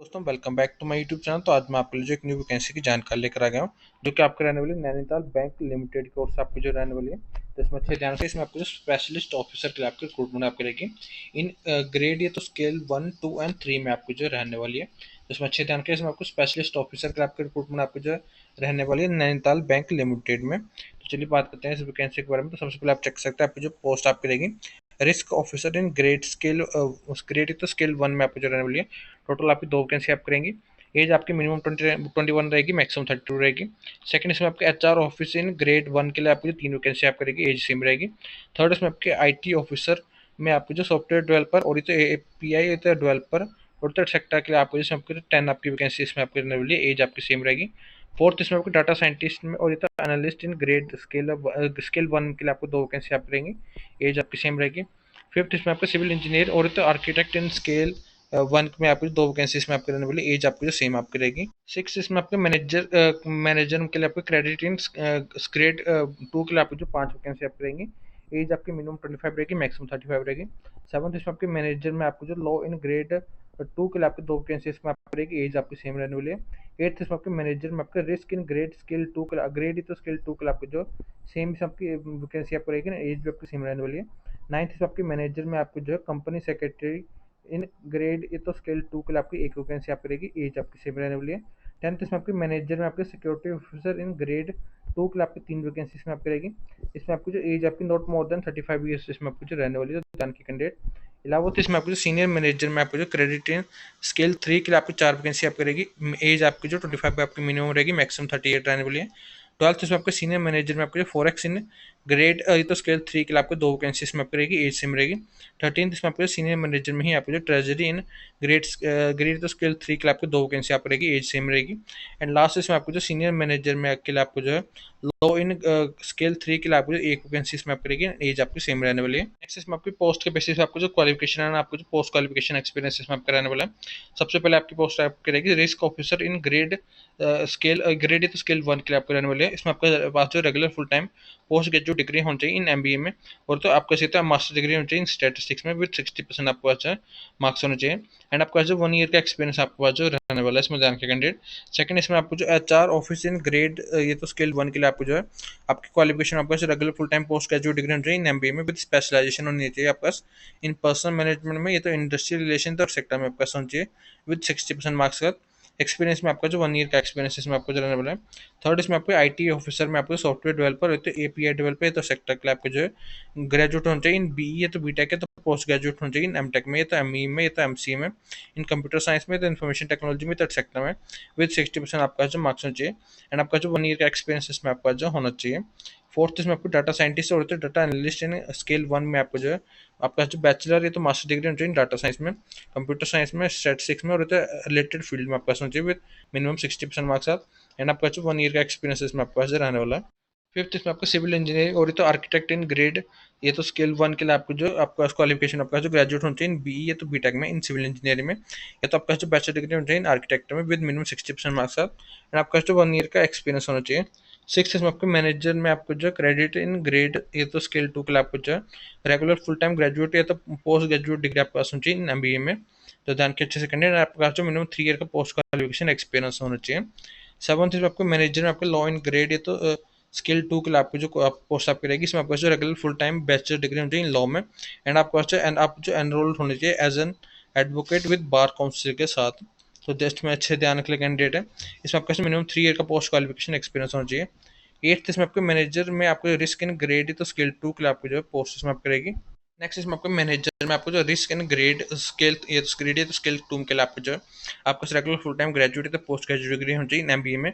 दोस्तों welcome back to my YouTube channel. तो आज मैं आपके लिए जो एक न्यू वैकेंसी की जानकारी लेकर आ गया हूँ, जो कि आपके रहने वाली नैनीताल बैंक लिमिटेड की ओर से आपकी जो रहने वाली है। तो इसमें अच्छे ध्यान से इसमें आपको जो स्पेशलिस्ट ऑफिसर के लिए आपकी रिक्रूटमेंट आपकी रहेगी इन ग्रेड ये तो स्केल 1, 2 एंड 3 में आपकी जो रहने वाली है। तो इसमें अच्छे ध्यान से इसमें आपको स्पेशलिस्ट ऑफिसर के लिए आपकी रिक्रूटमेंट आपकी जो रहने वाली है नैनीताल बैंक लिमिटेड में। तो चलिए बात करते हैं इस वैकेंसी के बारे में। तो सबसे पहले आप चेक कर सकते हैं आपकी जो पोस्ट आपकी रहेगी risk officer in grade scale, उस ग्रेड तो स्केल 1 में आपको जो रहने वाली है। टोटल आपकी 2 वैकेंसी आप करेंगी। एज आपकी मिनिमम 21 रहेगी, मैक्सिमम 32 रहेगी। सेकंड इसमें आपके एचआर ऑफिस इन ग्रेड 1 के लिए आपकी 3 वैकेंसी आप करेगी, एज सेम रहेगी। थर्ड इसमें आपके आईटी ऑफिसर में आपके जो सॉफ्टवेयर डेवलपर और तो एपीआई तो डेवलपर और थर्ड सेक्टर के लिए आपको जैसे आपके 10 आपकी वैकेंसी इसमें आपके रहने वाली है, एज आपकी सेम रहेगी। फोर्थ इसमें आपको डाटा साइंटिस्ट में और ये तो एनालिस्ट इन ग्रेड स्केल 1 के लिए आपको 2 वैकेंसी आप करेंगी, एज आपकी सेम रहेगी। फिफ्थ इसमें आपका सिविल इंजीनियर और तो आर्किटेक्ट इन स्केल 1 में आपको 2 वैकेंसी इसमें आपके रहने वाली, एज आपको जो सेम आपकी रहेगी। सिक्स इसमें आपके मैनेजर के लिए आपको क्रेडिट इन ग्रेड 2 के लिए आपको जो 5 वैकेंसी आपकी रहेंगी, एज आपकी मिनिमम 25 रहेगी, मैक्सिमम 35 रहेगी। सेवंथ इसमें आपके मैनेजर में आपको जो लॉ इन ग्रेड 2 के लिए आपकी 2 वैकेंसी इसमें आपकी रहेगी, एज आपकी सेम रहने वाली है। एट्थ इसमें आपके मैनेजर में आपका रिस्क इन ग्रेड स्केल 2 के लिए ग्रेड तो स्केल 2 के लिए आपको जो सेम आपकी वैकेंसी आपको रहेगी ना, एज भी आपकी सेम रहने वाली है। नाइन्थ इसमें आपके मैनेजर में आपको जो है कंपनी सेक्रेटरी इन ग्रेड ये तो स्केल 2 के लिए आपकी 1 वैकेंसी आपकी रहेगी, एज आपकी सेम रहने वाली है। टेंथ इसमें आपके मैनेजर में आपके सिक्योरिटी ऑफिसर इन ग्रेड 2 के लिए आपकी 3 वैकेंसी इसमें आपकी रहेगी। इसमें आपको जो एज आपकी नॉट मोर देन 35 ईयर्स इसमें आपको जो रहने वाली है जान की कैंडिडेट। अलावा तो इसमें आपको जो सीनियर मैनेजर में आपको जो क्रेडिट इन स्केल 3 के लिए आपकी 4 वैकेंसी आपकी रहेगी, एज आपकी जो 25 पे आपकी मिनिमम रहेगी, मैक्सिमम 38 रहने वाली है। ट्वेल्थ इसमें आपके सीनियर मैनेजर में आपको जो फॉरेक्स इन ग्रेड ये तो स्केल 3 के लिए आपको 2 वैकेंसी इसमें आपकी रहेगी, एज सेम रहेगी। थर्टीन इसमें आपको सीनियर मैनेजर में ही आपको जो ट्रेजरी इन ग्रेड ग्रेड तो स्केल 3 के लिए आपको 2 वैकेंसी आप रहेगी, एज सेम रहेगी। एंड लास्ट इसमें आपको जो सीनियर मैनेजर में के लिए आपको जो है लॉ इन स्केल 3 के लिए आपको जो 1 वैकेंसी इसमें आपकी रहेगी, एज आपकी सेम रहने वाली है। नेक्स्ट इसमें आपकी पोस्ट के बेसिस पे आपको जो क्वालिफिकेशन है, आपको जो पोस्ट क्वालिफिकेशन एक्सपीरियंस इसमें आपका रहने वाला है। सबसे पहले आपकी पोस्ट आपकी रहेगी risk officer in grade grade तो स्केल 1 के लिए आपको रहने वाले हैं। इसमें आपका पास जो regular full time post graduate degree होनी चाहिए इन एमबीए में, और तो आपका सीधा मास्टर डिग्री होनी चाहिए इन स्टैटिस्टिक्स में विद 60% आपको अच्छा मार्क्स होने चाहिए। एंड आपका जो 1 ईयर का एक्सपीरियंस आपको जो रहने वाला है इसमें जान के कैंडिडेट। सेकंड इसमें आपको जो एचआर ऑफिस इन ग्रेड ये तो स्केल 1 के लिए आपको जो है आपकी क्वालिफिकेशन आपका regular full time post graduate degree होनी चाहिए इन एमबीए में विद स्पेशलाइजेशन होनी चाहिए आपका इन पर्सनल मैनेजमेंट में, ये तो इंडस्ट्रियल रिलेशन और सेक्टर में आपका होना चाहिए विद 60% मार्क्स का एक्सपीरियंस में आपका जो 1 ईयर का एक्सपीरियंस इसमें आपको जो रहने वाला है। थर्ड इसमें आपको आईटी ऑफिसर में आपको सॉफ्टवेयर डेवलपर तो एपीआई डेवलपर तो सेक्टर के लिए आपको जो है ग्रेजुएट होना चाहिए इन बीई है तो बीटेक है तो पोस्ट ग्रेजुएट होना चाहिए इन एमटेक में, ये तो एमई में, ये तो एमसी में, इन कंप्यूटर साइंस में तो इन्फॉर्मेशन टेक्नोलॉजी में, थर्ड सेक्टर में विद 60% आपका जो मार्क्स होना चाहिए। एंड आपका जो 1 ईयर का एक्सपीरियंस इसमें आपका जो होना चाहिए। फोर्थ इसमें आपको डाटा साइंटिस्ट और डाटा एनालिस्ट इन स्केल 1 में आपको जो है आपका जो बैचलर है तो मास्टर डिग्री होनी चाहिए डाटा साइंस में, कंप्यूटर साइंस में, स्टैटिस्टिक्स में और रिलेटेड फील्ड में आपका होना चाहिए विद मिनिमम 60% मार्क्स आप। एंड आपका जो 1 ईयर का एक्सपीरियंस इसमें आपके पास रहने वाला है। फिफ्थ इसमें आपका सिविल इंजीनियरिंग और ये तो आर्किटेक्ट इन ग्रेड ये तो स्केल 1 के लिए आपको जो आपका क्वालिफिकेशन आपका जो ग्रेजुएट होना चाहिए इन बीई या तो बीटेक में इन सिविल इंजीनियरिंग में, या तो आपका जो बैचलर डिग्री होना चाहिए इन आर्किटेक्ट में विद मिनिमम 60% मार्क्स आप। एंड आपका जो 1 ईयर का एक्सपीरियंस होना चाहिए। सिक्स इसमें आपको मैनेजर में आपको जो क्रेडिट इन ग्रेड ये तो स्केल 2 के लिए आपको जो रेगुलर फुल टाइम ग्रेजुएट या तो पोस्ट ग्रेजुएट डिग्री आपके पास होनी चाहिए इन एमबीए में, तो ध्यान के अच्छे से करने। आपके पास जो मिनिमम 3 ईयर का पोस्ट क्वालिफिकेशन एक्सपीरियंस होना चाहिए। सेवंथ इसमें आपको मैनेजर में आपके लॉ इन ग्रेड ये तो स्केल 2 के लिए आपको जो पोस्ट आपकी रहेगी, इसमें आपको जो regular full time bachelor degree होनी चाहिए इन लॉ में। एंड आपको अच्छा एंड आप जो एनरोल्ड होने चाहिए as an advocate with bar council के साथ, तो जस्ट में अच्छे ध्यान रखने कैंडिडेट है। इसमें आपका मिनिमम 3 ईयर का पोस्ट क्वालिफिकेशन एक्सपीरियंस होना चाहिए। एट्थ इसमें आपको मैनेजर में आपको रिस्क इन ग्रेड तो स्केल 2 के लिए आपको जो है पोस्ट इसमें आपकी रहेगी। नेक्स्ट इसमें आपको मैनेजर में आपको जो रिस्क इन ग्रेड स्केल ये ग्रेड है तो स्केल 2 के लिए आपको जो है आपको रेगुलर फुल टाइम ग्रेजुएट है तो पोस्ट ग्रेजुएट डिग्री होनी चाहिए इन एमबीए में,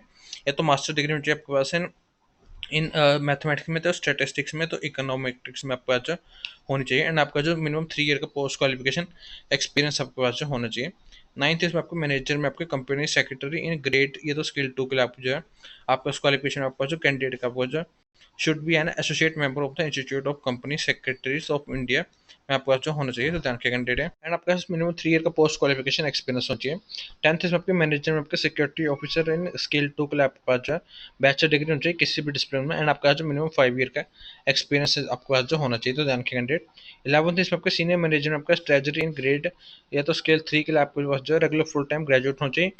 या तो मास्टर डिग्री होनी चाहिए आपके पास इन मैथमेटिक्स में तो स्टैटिस्टिक्स में तो इकोनॉमेट्रिक्स में आपका जो होनी चाहिए। एंड आपका जो मिनिमम 3 ईयर का पोस्ट क्वालिफिकेशन एक्सपीरियंस आपके पास जो होना चाहिए। नाइन्थ इसमें आपको मैनेजर में आपके कंपनी सेक्रेटरी इन ग्रेड ये तो स्किल 2 के लिए आपको जो है आपका क्वालिफिकेशन आपका जो कैंडिडेट का आपको जो should be an associate member of the institute of company secretaries of India में आपके पास जो होना चाहिए, तो ध्यान के कैंडिडेट है। एंड आपके पास मिनिमम 3 ईयर का पोस्ट क्वालिफिकेशन एक्सपीरियंस होना चाहिए। 10th इसमें आपके मैनेजर में आपके सिक्योरिटी ऑफिसर इन स्केल 2 के लिए आपके पास जो है बैचलर डिग्री होनी चाहिए किसी भी डिसिप्लिन में। एंड आपका जो मिनिमम 5 ईयर का एक्सपीरियंस आपके पास जो होना चाहिए, तो ध्यान के कैंडिडेट। 11th इसमें आपके सीनियर मैनेजर में आपका ट्रेजरी इन ग्रेड या तो स्केल 3 के लिए आपके पास जो है रेगुलर फुल टाइम ग्रेजुएट होना चाहिए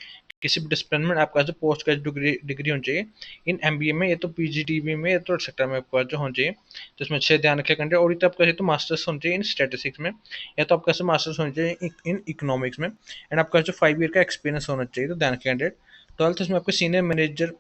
किसी भी डिसिप्लिन में। आपका जो पोस्ट ग्रेजुएट डिग्री होनी चाहिए इन एमबीए में, या तो पीजीडीबी में, या तो सेक्टर में आपके पास जो होना चाहिए। तो इसमें अच्छे ध्यान रखिए कैंडिडेट। और आपका तो मास्टर्स होना चाहिए इन स्टैटिस्टिक्स में, या तो आपका मास्टर्स होना चाहिए इन इकोनॉमिक्स में। एंड आपका जो 5 ईयर का एक्सपीरियंस होना चाहिए, तो ध्यान रखिए कैंडिडेट। 12th इसमें आपके senior manager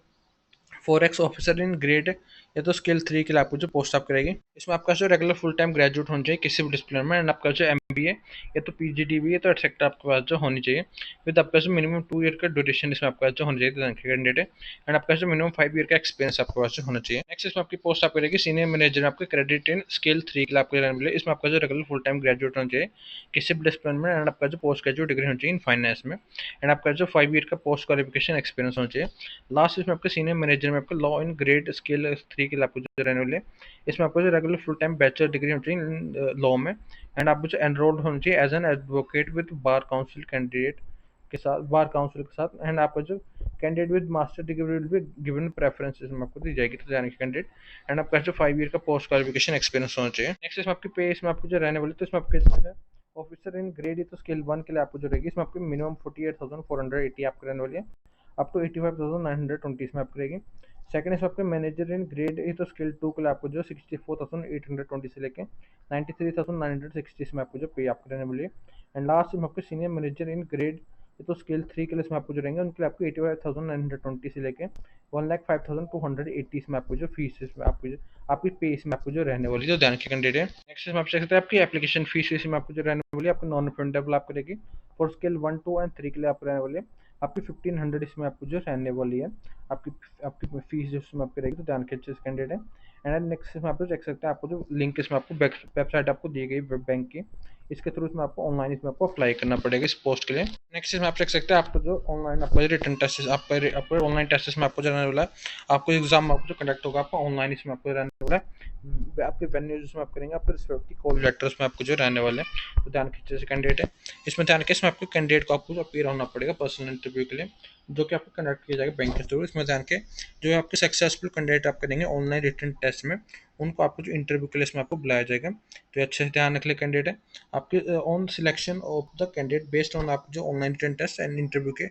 4x officer in grade या तो स्केल 3 के लिए आपको जो पोस्ट आप करेगी, इसमें आपका जो रेगुलर फुल टाइम ग्रेजुएट होना चाहिए किसी भी डिसिप्लिन में। एंड आपका जो एमबीए या तो पीजीडीबी या तो एटसेट्रा आपके पास जो होनी चाहिए विद आपका जो मिनिमम 2 ईयर का ड्यूरेशन इसमें आपका जो होना चाहिए कैंडिडेट है। एंड आपका जो मिनिमम 5 ईयर का एक्सपीरियंस आपके पास जो होना चाहिए। नेक्स्ट इसमें आपकी पोस्ट आप करेगी सीनियर मैनेजर आपके क्रेडिट इन स्केल 3 के लिए आपको मिले। इसमें आपका जो रेगुलर फुल टाइम ग्रेजुएट होना चाहिए किसी भी डिसिप्लिन में। एंड आपका जो पोस्ट ग्रेजुएट डिग्री होनी चाहिए इन फाइनेंस में। एंड आपका जो 5 ईयर का पोस्ट क्वालिफिकेशन एक्सपीरियंस होना चाहिए। लास्ट इसमें आपके सीनियर मैनेजर में आपका लॉ इन ग्रेड स्केल 3 के लिए आपको जो रहने वाले, इसमें आपको जो regular full time bachelor degree होनी चाहिए लॉ में। एंड आपको जो एनरोल्ड होना चाहिए as an advocate with bar council candidate के साथ, बार काउंसिल के साथ। एंड आपका जो candidate with master degree will be given preference इसमें आपको दी जाएगी, तो जाने की कैंडिडेट। एंड आपका जो 5 ईयर का पोस्ट क्वालिफिकेशन एक्सपीरियंस होना चाहिए। नेक्स्ट इसमें आपकी पे इसमें आपको जो रहने वाली, तो इसमें आपके जो है ऑफिसर इन ग्रेड तो स्केल 1 के लिए आपको जो रहेगी, इसमें आपकी मिनिमम 48,480 आपको रहने वाली है, अप टू 85,920 इसमें आपको रहेगी। सेकंड इसमें आपके मैनेजर इन ग्रेड ए तो स्किल 2 के लिए आपको जो 64,820 से लेके 93,960 इसमें आपको जो पे आपको रहने वाली है। एंड लास्ट में आपके सीनियर मैनेजर इन ग्रेड ये तो स्केल 3 के लिए इसमें आपको जो रहेंगे उनके लिए आपको 85,920 से लेके 1,05,280 इसमें आपको जो फीस इसमें आपको जो आपकी पे इसमें आपको जो रहने वाली है, तो ध्यान के कैंडिडेट है। नेक्स्ट इसमें आप चेक सकते हैं आपकी एप्लीकेशन फीस इसमें आपको जो रहने वाली है, आपको नॉन रिफंडेबल आपको रहेगी। फॉर स्केल 1, 2 एंड 3 के लिए आप रहने वाले आपकी 1500 इसमें आपको जो रहने वाली है। आपकी आपकी फीस जो इसमें आपकी रहेगी, तो ध्यान के अच्छे से कैंडिडेट है। एंड नेक्स्ट इसमें आप चेक सकते हैं आपको जो लिंक इसमें आपको वेबसाइट आपको दी गई बैंक की, इसके थ्रू इसमें आपको ऑनलाइन इसमें आपको अप्लाई करना पड़ेगा इस पोस्ट के लिए। नेक्स्ट इसमें आप चेक सकते हैं आपको जो ऑनलाइन आपका रिटर्न टेस्ट आपका ऑनलाइन टेस्ट इसमें आपको रहने वाला है। आपको एग्जाम आपको जो कंडक्ट होगा आपका ऑनलाइन इसमें आपको रहने वाला है। आपके वेन्यूज इसमें आप करेंगे आपके रिस्पेक्ट की कॉल लेटर्स में आपको जो रहने वाले हैं, तो ध्यान खींचे से कैंडिडेट है। इसमें ध्यान के इसमें आपको कैंडिडेट को आपको अपीयर होना पड़ेगा पर्सनल इंटरव्यू के लिए, जो कि आपको कंडक्ट किया जाएगा बैंक के थ्रू। इसमें ध्यान के जो आपके सक्सेसफुल कैंडिडेट आप करेंगे ऑनलाइन रिटर्न टेस्ट में, उनको आपको जो इंटरव्यू के लिए इसमें आपको बुलाया जाएगा। तो अच्छे से ध्यान रख ले कैंडिडेट है। आपके on selection of the candidate based on आप जो online written test and interview के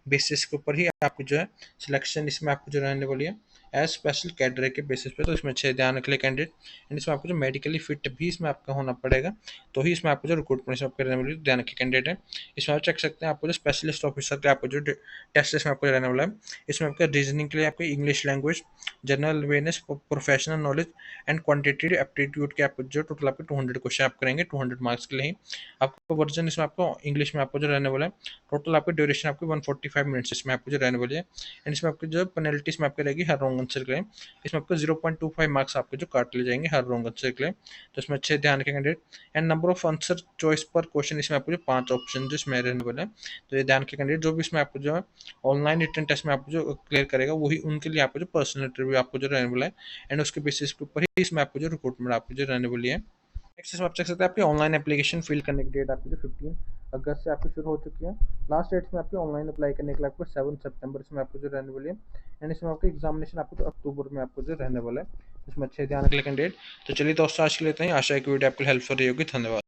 बेसिस के ऊपर ही आपको जो है सिलेक्शन इसमें आपको जो रहने वाली है एज स्पेशल कैडर के बेसिस पे। तो इसमें अच्छे ध्यान रख ले कैंडिडेट। एंड इसमें आपको जो मेडिकली फिट भी इसमें आपका होना पड़ेगा, तो ही इसमें आपको जो रिक्रूटमेंट इसमें आपको रहने वाली ध्यान रखिए कैंडिडेट है। इसमें आप चेक सकते हैं आपको जो स्पेशलिस्ट ऑफिसर के आपको जो टेस्ट इसमें आपको रहने वाला है। इसमें आपका रीजनिंग के लिए आपको English language, general awareness, professional knowledge and quantitative aptitude के आपको जो टोटल आपके 200 क्वेश्चन आप करेंगे 200 मार्क्स के लिए ही। आपको वर्जन इसमें आपको इंग्लिश में आपको जो रहने वाला है, टोटल आपकी ड्यूरेशन आपकी 145 मिनट्स इसमें आपको जो रहने वाली है। एंड इसमें आपकी जो पेनल्टी इसमें आपकी रहेगी हर रॉन्ग आंसर के लिए, इसमें आपको 0.25 मार्क्स आपके जो काट लिए जाएंगे हर रॉन्ग आंसर के लिए। तो इसमें अच्छे ध्यान रखें candidate. And number of answer choice पर क्वेश्चन इसमें आपको जो 5 ऑप्शन जो इसमें रहने वाले हैं, तो ये ध्यान के कैंडिडेट जो भी इसमें आपको जो है ऑनलाइन रिटर्न टेस्ट में आपको जो क्लियर करेगा वही उनके लिए आपको जो पर्सनल इंटरव्यू आपको जो रहने वाला है। एंड उसके बेसिस के ऊपर ही इसमें आपको जो रिक्रूटमेंट आपको जो रहने वाली है। नेक्स्ट इसमें आप चेक सकते हैं आपकी ऑनलाइन एप्लीकेशन फिल करने की डेट आपकी जो 15 अगस्त से आपकी शुरू हो चुकी है। लास्ट डेट में आपकी ऑनलाइन अप्लाई करने के लिए आपको 7 सितंबर इसमें आपको जो रहने वाली है। एंड इसमें आपको एग्जामिनेशन आपको जो अक्टूबर में आपको जो रहने वाला है, इसमें अच्छे ध्यान रख ले कैंडिडेट। तो चलिए दोस्तों आज के लिए इतना ही। आशा है कि वीडियो आपको हेल्पफुल रही होगी। धन्यवाद।